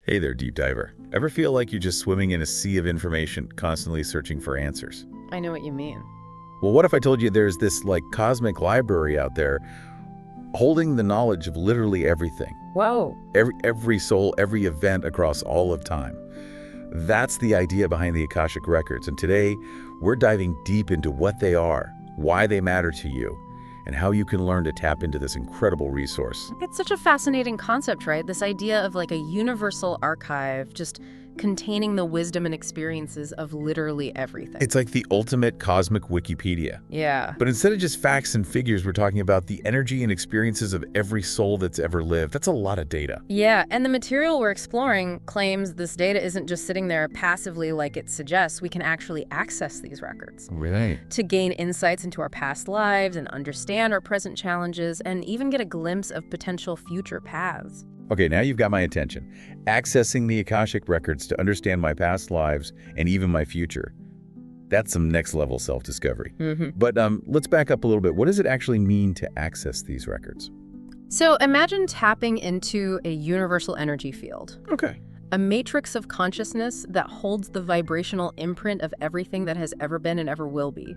Hey there, deep diver. Ever feel like you're just swimming in a sea of information, constantly searching for answers? I know what you mean. Well, what if I told you there's this cosmic library out there holding the knowledge of literally everything? Whoa. Every soul, every event across all of time. That's the idea behind the Akashic Records, and today we're diving deep into what they are, why they matter to you, and how you can learn to tap into this incredible resource. It's such a fascinating concept, right? This idea of like a universal archive just containing the wisdom and experiences of literally everything. It's like the ultimate cosmic Wikipedia. Yeah. But instead of just facts and figures, we're talking about the energy and experiences of every soul that's ever lived. That's a lot of data. Yeah, and the material we're exploring claims this data isn't just sitting there passively like it suggests. We can actually access these records Really? to gain insights into our past lives and understand our present challenges and even get a glimpse of potential future paths. Okay, now you've got my attention. Accessing the Akashic Records to understand my past lives and even my future. That's some next-level self-discovery. But let's back up a little bit. What does it actually mean to access these records? So imagine tapping into a universal energy field. Okay. A matrix of consciousness that holds the vibrational imprint of everything that has ever been and ever will be.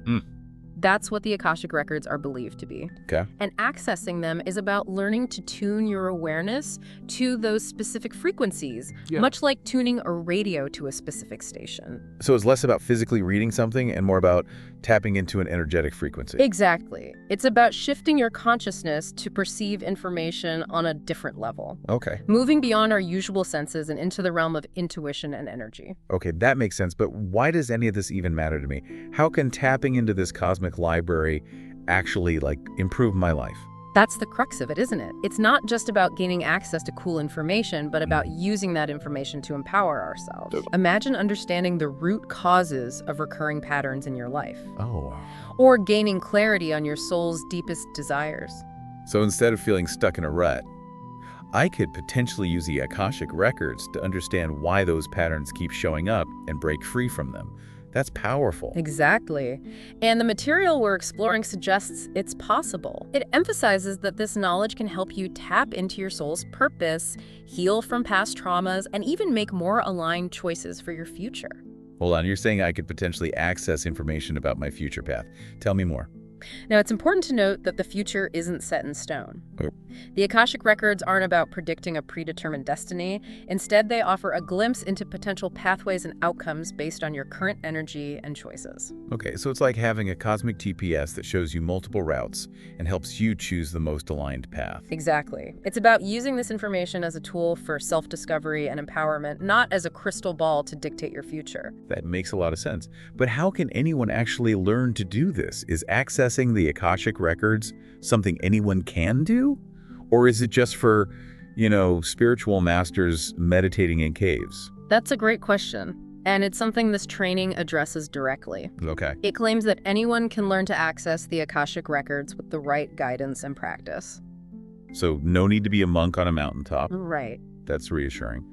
That's what the Akashic Records are believed to be. Okay. And accessing them is about learning to tune your awareness to those specific frequencies, much like tuning a radio to a specific station. So it's less about physically reading something and more about tapping into an energetic frequency. Exactly. It's about shifting your consciousness to perceive information on a different level. Okay. Moving beyond our usual senses and into the realm of intuition and energy. Okay, that makes sense, but why does any of this even matter to me? How can tapping into this cosmic library actually, improve my life? That's the crux of it, isn't it? It's not just about gaining access to cool information, but about using that information to empower ourselves. Imagine understanding the root causes of recurring patterns in your life. Oh. Or gaining clarity on your soul's deepest desires. So instead of feeling stuck in a rut, I could potentially use the Akashic Records to understand why those patterns keep showing up and break free from them. That's powerful. Exactly. And the material we're exploring suggests it's possible. It emphasizes that this knowledge can help you tap into your soul's purpose, heal from past traumas, and even make more aligned choices for your future. Hold on, you're saying I could potentially access information about my future path. Tell me more. Now, it's important to note that the future isn't set in stone. Oh. The Akashic Records aren't about predicting a predetermined destiny. Instead, they offer a glimpse into potential pathways and outcomes based on your current energy and choices. Okay, so it's like having a cosmic GPS that shows you multiple routes and helps you choose the most aligned path. Exactly. It's about using this information as a tool for self-discovery and empowerment, not as a crystal ball to dictate your future. That makes a lot of sense. But how can anyone actually learn to do this? Is accessing the Akashic Records something anyone can do? Or is it just for, spiritual masters meditating in caves? That's a great question. And it's something this training addresses directly. Okay. It claims that anyone can learn to access the Akashic Records with the right guidance and practice. So no need to be a monk on a mountaintop. Right. That's reassuring.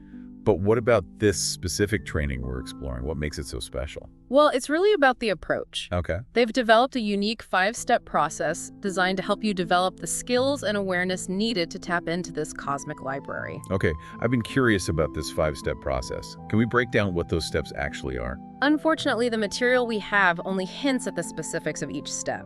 But what about this specific training we're exploring? What makes it so special? Well, it's really about the approach. Okay. They've developed a unique 5-step process designed to help you develop the skills and awareness needed to tap into this cosmic library. Okay, I've been curious about this 5-step process. Can we break down what those steps actually are? Unfortunately, the material we have only hints at the specifics of each step.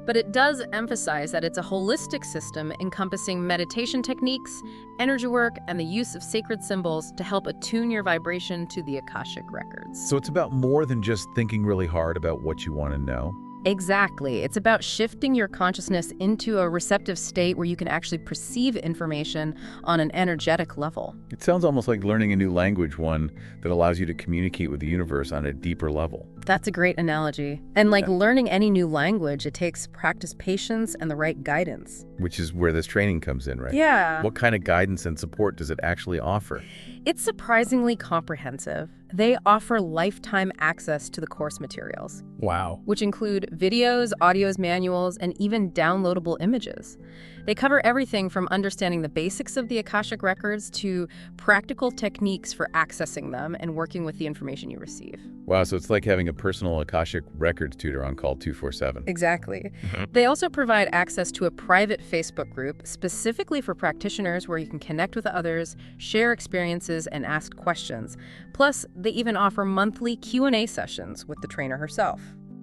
But it does emphasize that it's a holistic system encompassing meditation techniques, energy work, and the use of sacred symbols to help attune your vibration to the Akashic Records. So it's about more than just thinking really hard about what you want to know. Exactly. It's about shifting your consciousness into a receptive state where you can actually perceive information on an energetic level. It sounds almost like learning a new language, one that allows you to communicate with the universe on a deeper level. That's a great analogy. And like learning any new language, it takes practice, patience, and the right guidance. Which is where this training comes in, right? Yeah. What kind of guidance and support does it actually offer? It's surprisingly comprehensive. They offer lifetime access to the course materials. Wow. Which include videos, audios, manuals, and even downloadable images. They cover everything from understanding the basics of the Akashic Records to practical techniques for accessing them and working with the information you receive. Wow, so it's like having a personal Akashic Records tutor on call 24/7. Exactly. They also provide access to a private Facebook group specifically for practitioners where you can connect with others, share experiences, and ask questions. Plus, they even offer monthly Q&A sessions with the trainer herself.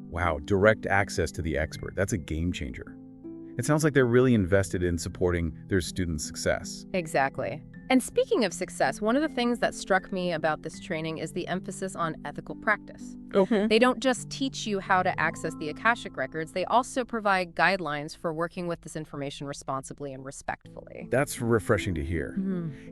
Wow, direct access to the expert. That's a game changer. It sounds like they're really invested in supporting their students' success. Exactly. And speaking of success, one of the things that struck me about this training is the emphasis on ethical practice. They don't just teach you how to access the Akashic Records, they also provide guidelines for working with this information responsibly and respectfully. That's refreshing to hear.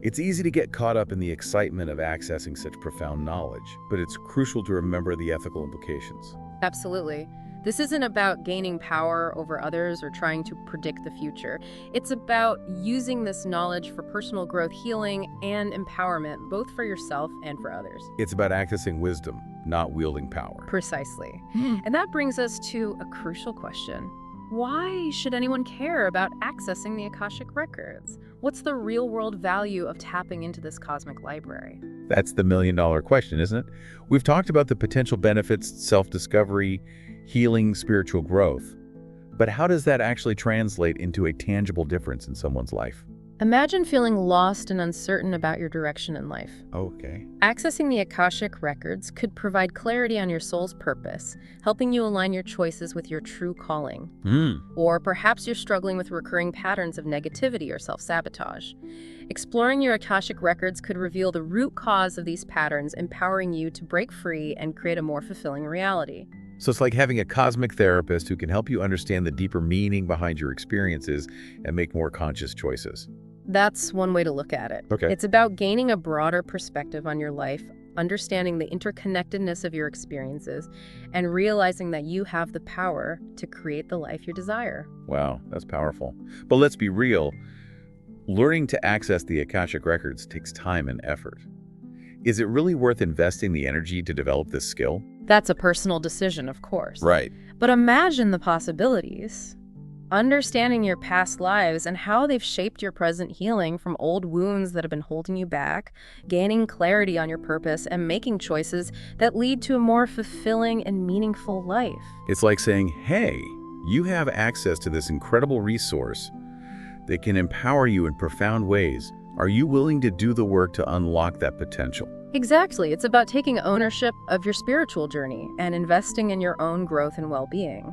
It's easy to get caught up in the excitement of accessing such profound knowledge, but it's crucial to remember the ethical implications. Absolutely. This isn't about gaining power over others or trying to predict the future. It's about using this knowledge for personal growth, healing, and empowerment, both for yourself and for others. It's about accessing wisdom, not wielding power. Precisely. And that brings us to a crucial question. Why should anyone care about accessing the Akashic Records? What's the real-world value of tapping into this cosmic library? That's the million-dollar question, isn't it? We've talked about the potential benefits, self-discovery, healing, spiritual growth. But how does that actually translate into a tangible difference in someone's life? Imagine feeling lost and uncertain about your direction in life. Okay. Accessing the Akashic Records could provide clarity on your soul's purpose, helping you align your choices with your true calling. Or perhaps you're struggling with recurring patterns of negativity or self-sabotage. Exploring your Akashic Records could reveal the root cause of these patterns, empowering you to break free and create a more fulfilling reality. So it's like having a cosmic therapist who can help you understand the deeper meaning behind your experiences and make more conscious choices. That's one way to look at it. Okay. It's about gaining a broader perspective on your life, understanding the interconnectedness of your experiences, and realizing that you have the power to create the life you desire. Wow, that's powerful. But let's be real. Learning to access the Akashic Records takes time and effort. Is it really worth investing the energy to develop this skill? That's a personal decision, of course. Right. But imagine the possibilities. Understanding your past lives and how they've shaped your present healing from old wounds that have been holding you back, gaining clarity on your purpose, and making choices that lead to a more fulfilling and meaningful life. It's like saying, hey, you have access to this incredible resource that can empower you in profound ways. Are you willing to do the work to unlock that potential? Exactly. It's about taking ownership of your spiritual journey and investing in your own growth and well-being.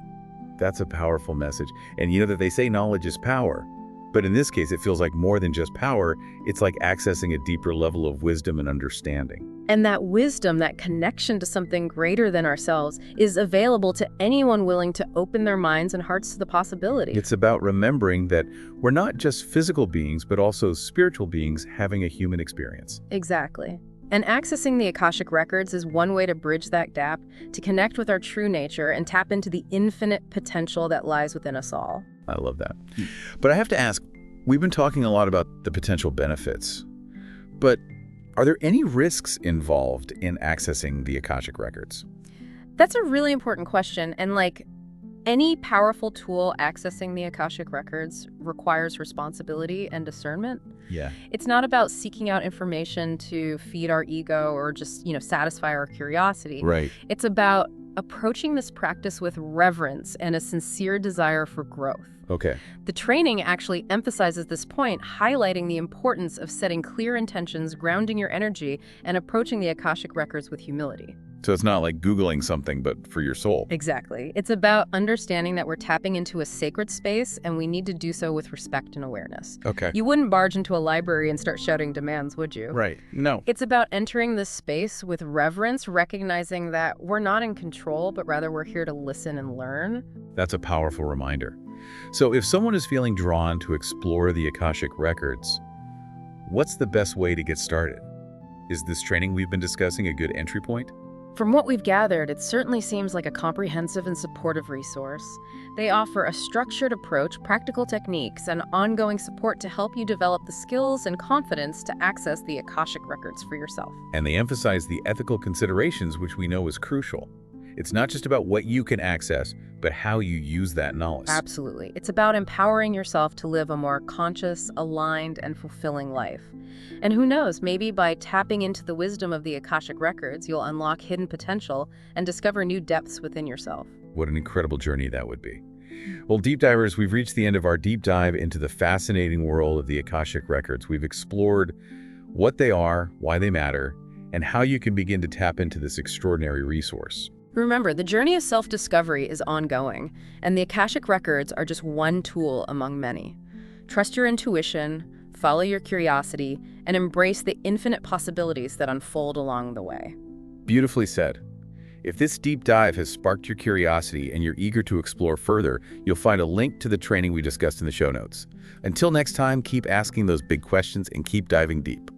That's a powerful message. And you know that they say knowledge is power. But in this case, it feels like more than just power. It's like accessing a deeper level of wisdom and understanding. And that wisdom, that connection to something greater than ourselves, is available to anyone willing to open their minds and hearts to the possibility. It's about remembering that we're not just physical beings, but also spiritual beings having a human experience. Exactly. And accessing the Akashic Records is one way to bridge that gap, to connect with our true nature and tap into the infinite potential that lies within us all. I love that. But I have to ask, we've been talking a lot about the potential benefits, but are there any risks involved in accessing the Akashic Records? That's a really important question. And like any powerful tool, accessing the Akashic Records requires responsibility and discernment. Yeah. It's not about seeking out information to feed our ego or just, satisfy our curiosity. Right. It's about approaching this practice with reverence and a sincere desire for growth. Okay. The training actually emphasizes this point, highlighting the importance of setting clear intentions, grounding your energy, and approaching the Akashic Records with humility. So it's not like Googling something, but for your soul. Exactly. It's about understanding that we're tapping into a sacred space, and we need to do so with respect and awareness. Okay. You wouldn't barge into a library and start shouting demands, would you? Right. No. It's about entering this space with reverence, recognizing that we're not in control, but rather we're here to listen and learn. That's a powerful reminder. So if someone is feeling drawn to explore the Akashic Records, what's the best way to get started? Is this training we've been discussing a good entry point? From what we've gathered, it certainly seems like a comprehensive and supportive resource. They offer a structured approach, practical techniques, and ongoing support to help you develop the skills and confidence to access the Akashic Records for yourself. And they emphasize the ethical considerations, which we know is crucial. It's not just about what you can access, but how you use that knowledge. Absolutely. It's about empowering yourself to live a more conscious, aligned, and fulfilling life. And who knows, maybe by tapping into the wisdom of the Akashic Records, you'll unlock hidden potential and discover new depths within yourself. What an incredible journey that would be. Well, deep divers, we've reached the end of our deep dive into the fascinating world of the Akashic Records. We've explored what they are, why they matter, and how you can begin to tap into this extraordinary resource. Remember, the journey of self-discovery is ongoing, and the Akashic Records are just one tool among many. Trust your intuition, follow your curiosity, and embrace the infinite possibilities that unfold along the way. Beautifully said. If this deep dive has sparked your curiosity and you're eager to explore further, you'll find a link to the training we discussed in the show notes. Until next time, keep asking those big questions and keep diving deep.